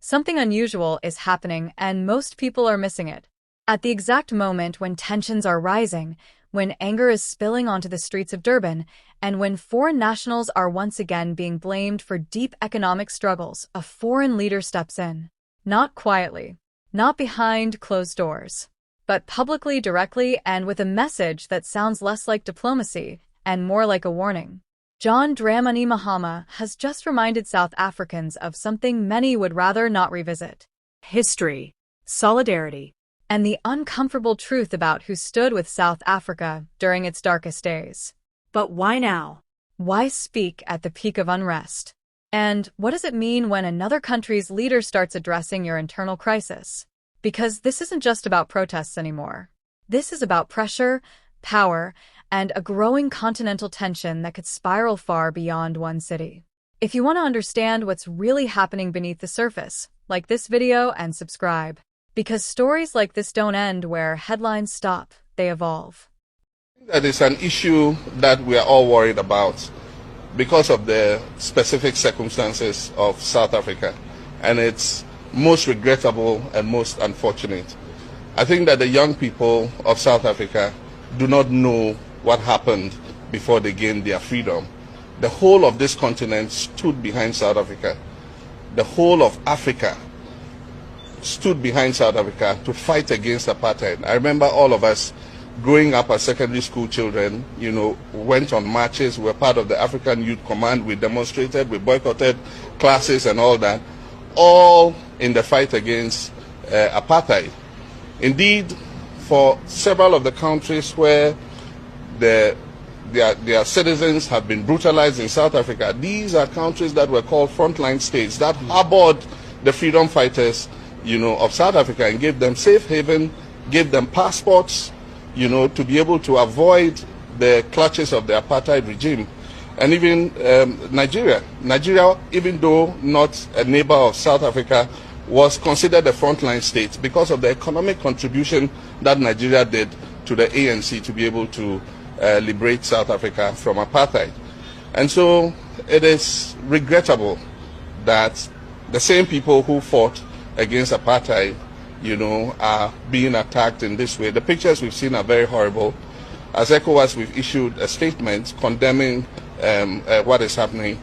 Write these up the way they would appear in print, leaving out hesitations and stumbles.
Something unusual is happening and most people are missing it. At the exact moment when tensions are rising, when anger is spilling onto the streets of Durban, and when foreign nationals are once again being blamed for deep economic struggles, a foreign leader steps in. Not quietly, not behind closed doors, but publicly, directly, and with a message that sounds less like diplomacy and more like a warning. John Dramani Mahama has just reminded South Africans of something many would rather not revisit: history, solidarity, and the uncomfortable truth about who stood with South Africa during its darkest days. But why now? Why speak at the peak of unrest? And what does it mean when another country's leader starts addressing your internal crisis? Because this isn't just about protests anymore. This is about pressure, power, and a growing continental tension that could spiral far beyond one city. If you want to understand what's really happening beneath the surface, like this video and subscribe. Because stories like this don't end where headlines stop, they evolve. That is an issue that we are all worried about because of the specific circumstances of South Africa, and it's most regrettable and most unfortunate. I think that the young people of South Africa do not know what happened before they gained their freedom. The whole of this continent stood behind South Africa. The whole of Africa stood behind South Africa to fight against apartheid. I remember all of us growing up as secondary school children, went on marches. We were part of the African Youth Command. We demonstrated, we boycotted classes and all that, all in the fight against apartheid. Indeed, for several of the countries where their citizens have been brutalized in South Africa, these are countries that were called frontline states that harbored the freedom fighters of South Africa and gave them safe haven, gave them passports, to be able to avoid the clutches of the apartheid regime. And even Nigeria, even though not a neighbor of South Africa, was considered a frontline state because of the economic contribution that Nigeria did to the ANC to be able to liberate South Africa from apartheid. And so it is regrettable that the same people who fought against apartheid, are being attacked in this way. The pictures we've seen are very horrible. As ECOWAS, we've issued a statement condemning what is happening.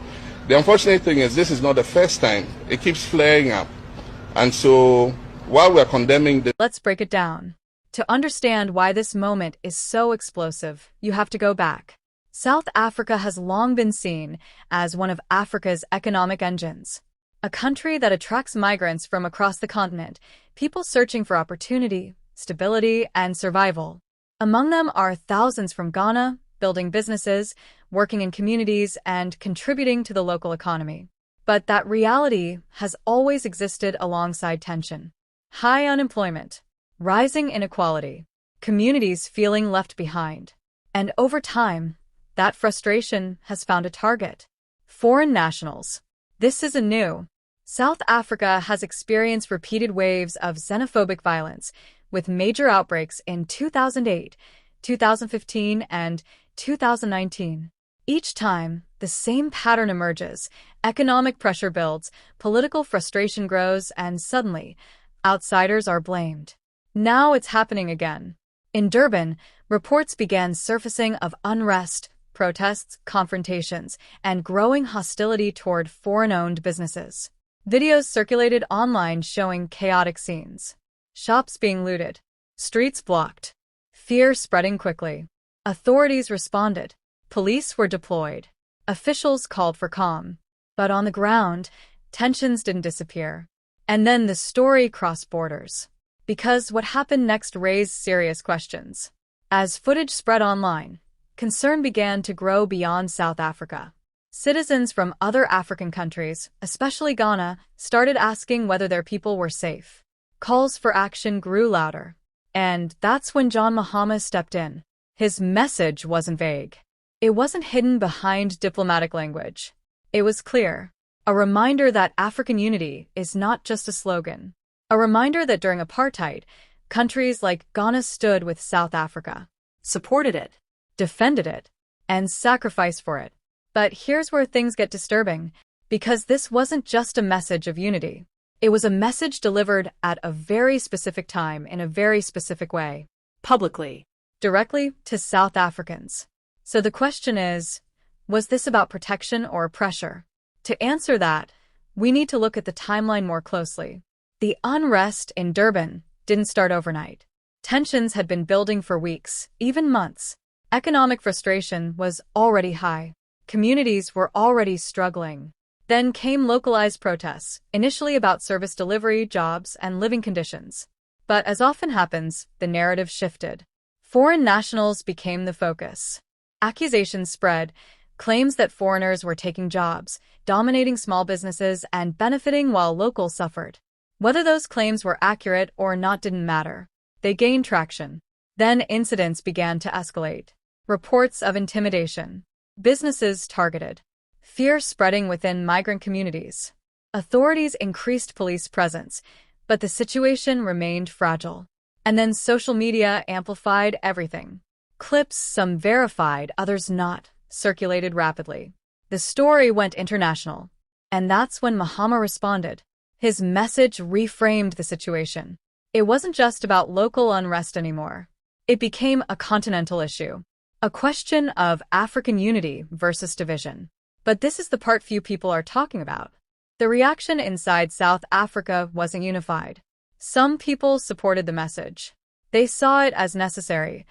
The unfortunate thing is this is not the first time. It keeps flaring up. And so while we're condemning this... Let's break it down. To understand why this moment is so explosive, you have to go back. South Africa has long been seen as one of Africa's economic engines. A country that attracts migrants from across the continent, people searching for opportunity, stability, and survival. Among them are thousands from Ghana, building businesses, working in communities, and contributing to the local economy. But that reality has always existed alongside tension. High unemployment, rising inequality, communities feeling left behind. And over time, that frustration has found a target: foreign nationals. This isn't new. South Africa has experienced repeated waves of xenophobic violence, with major outbreaks in 2008, 2015, and 2019. Each time, the same pattern emerges: economic pressure builds, political frustration grows, and suddenly, outsiders are blamed. Now it's happening again. In Durban, reports began surfacing of unrest, protests, confrontations, and growing hostility toward foreign-owned businesses. Videos circulated online showing chaotic scenes. Shops being looted, streets blocked, fear spreading quickly. Authorities responded. Police were deployed. Officials called for calm. But on the ground, tensions didn't disappear. And then the story crossed borders. Because what happened next raised serious questions. As footage spread online, concern began to grow beyond South Africa. Citizens from other African countries, especially Ghana, started asking whether their people were safe. Calls for action grew louder. And that's when John Mahama stepped in. His message wasn't vague. It wasn't hidden behind diplomatic language. It was clear. A reminder that African unity is not just a slogan. A reminder that during apartheid, countries like Ghana stood with South Africa, supported it, defended it, and sacrificed for it. But here's where things get disturbing, because this wasn't just a message of unity. It was a message delivered at a very specific time in a very specific way. Publicly. Directly to South Africans. So the question is, was this about protection or pressure? To answer that, we need to look at the timeline more closely. The unrest in Durban didn't start overnight. Tensions had been building for weeks, even months. Economic frustration was already high. Communities were already struggling. Then came localized protests, initially about service delivery, jobs, and living conditions. But as often happens, the narrative shifted. Foreign nationals became the focus. Accusations spread, claims that foreigners were taking jobs, dominating small businesses, and benefiting while locals suffered. Whether those claims were accurate or not didn't matter. They gained traction. Then incidents began to escalate. Reports of intimidation. Businesses targeted. Fear spreading within migrant communities. Authorities increased police presence, but the situation remained fragile. And then social media amplified everything. Clips, some verified, others not, circulated rapidly. The story went international. And that's when Mahama responded. His message reframed the situation. It wasn't just about local unrest anymore. It became a continental issue. A question of African unity versus division. But this is the part few people are talking about. The reaction inside South Africa wasn't unified. Some people supported the message. They saw it as necessary,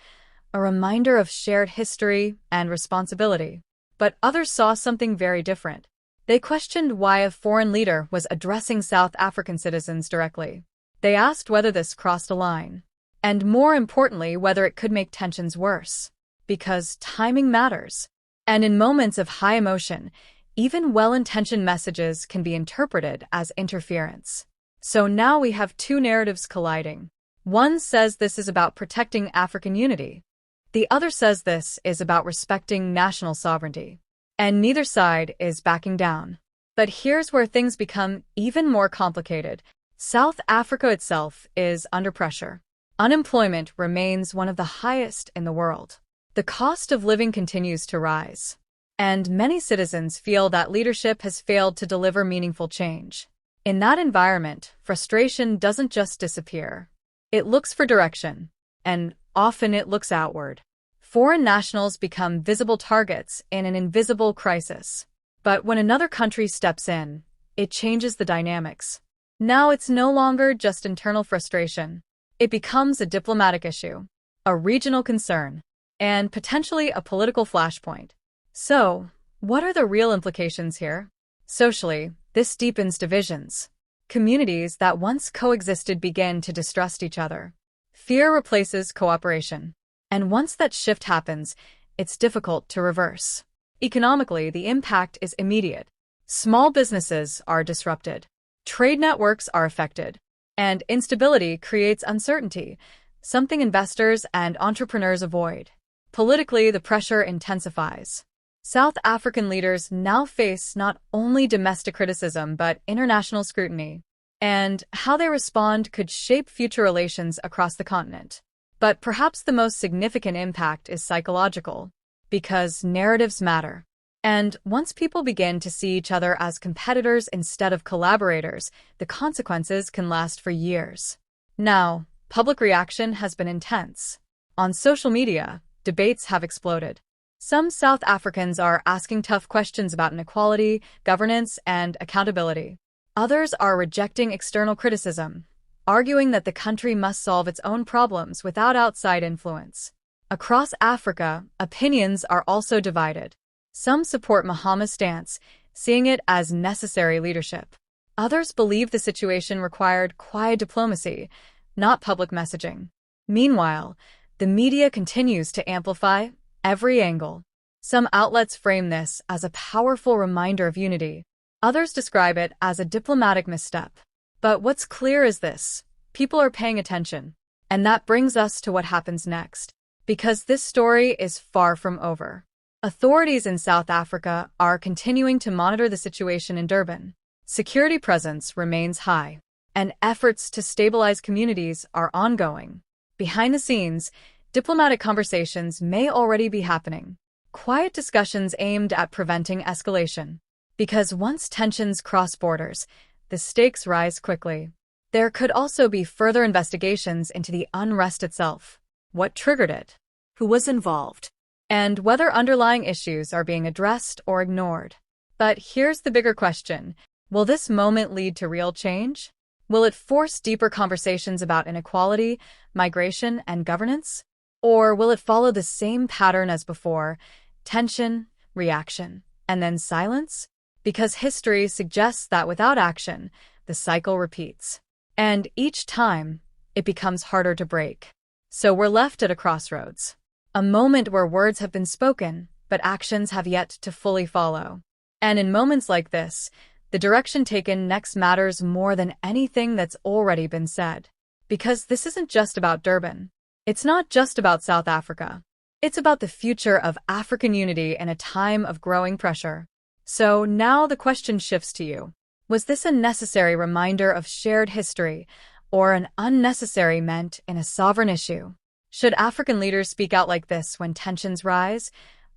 a reminder of shared history and responsibility. But others saw something very different. They questioned why a foreign leader was addressing South African citizens directly. They asked whether this crossed a line. And more importantly, whether it could make tensions worse. Because timing matters. And in moments of high emotion, even well-intentioned messages can be interpreted as interference. So now we have two narratives colliding. One says this is about protecting African unity. The other says this is about respecting national sovereignty. And neither side is backing down. But here's where things become even more complicated. South Africa itself is under pressure. Unemployment remains one of the highest in the world. The cost of living continues to rise. And many citizens feel that leadership has failed to deliver meaningful change. In that environment, frustration doesn't just disappear. It looks for direction, and often it looks outward. Foreign nationals become visible targets in an invisible crisis. But when another country steps in, it changes the dynamics. Now it's no longer just internal frustration. It becomes a diplomatic issue, a regional concern, and potentially a political flashpoint. So, what are the real implications here? Socially, this deepens divisions. Communities that once coexisted begin to distrust each other. Fear replaces cooperation. And once that shift happens, it's difficult to reverse. Economically, the impact is immediate. Small businesses are disrupted. Trade networks are affected. And instability creates uncertainty, something investors and entrepreneurs avoid. Politically, the pressure intensifies. South African leaders now face not only domestic criticism but international scrutiny. And how they respond could shape future relations across the continent. But perhaps the most significant impact is psychological, because narratives matter. And once people begin to see each other as competitors instead of collaborators, the consequences can last for years. Now, public reaction has been intense. On social media, debates have exploded. Some South Africans are asking tough questions about inequality, governance, and accountability. Others are rejecting external criticism, arguing that the country must solve its own problems without outside influence. Across Africa, opinions are also divided. Some support Mahama's stance, seeing it as necessary leadership. Others believe the situation required quiet diplomacy, not public messaging. Meanwhile, the media continues to amplify every angle. Some outlets frame this as a powerful reminder of unity. Others describe it as a diplomatic misstep. But what's clear is this: people are paying attention. And that brings us to what happens next. Because this story is far from over. Authorities in South Africa are continuing to monitor the situation in Durban. Security presence remains high, and efforts to stabilize communities are ongoing. Behind the scenes, diplomatic conversations may already be happening. Quiet discussions aimed at preventing escalation. Because once tensions cross borders, the stakes rise quickly. There could also be further investigations into the unrest itself. What triggered it? Who was involved? And whether underlying issues are being addressed or ignored. But here's the bigger question. Will this moment lead to real change? Will it force deeper conversations about inequality, migration, and governance? Or will it follow the same pattern as before: tension, reaction, and then silence? Because history suggests that without action, the cycle repeats. And each time, it becomes harder to break. So we're left at a crossroads. A moment where words have been spoken, but actions have yet to fully follow. And in moments like this, the direction taken next matters more than anything that's already been said. Because this isn't just about Durban. It's not just about South Africa. It's about the future of African unity in a time of growing pressure. So now the question shifts to you. Was this a necessary reminder of shared history, or an unnecessary ment in a sovereign issue? Should African leaders speak out like this when tensions rise,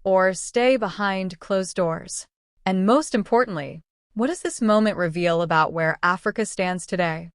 or stay behind closed doors? And most importantly, what does this moment reveal about where Africa stands today?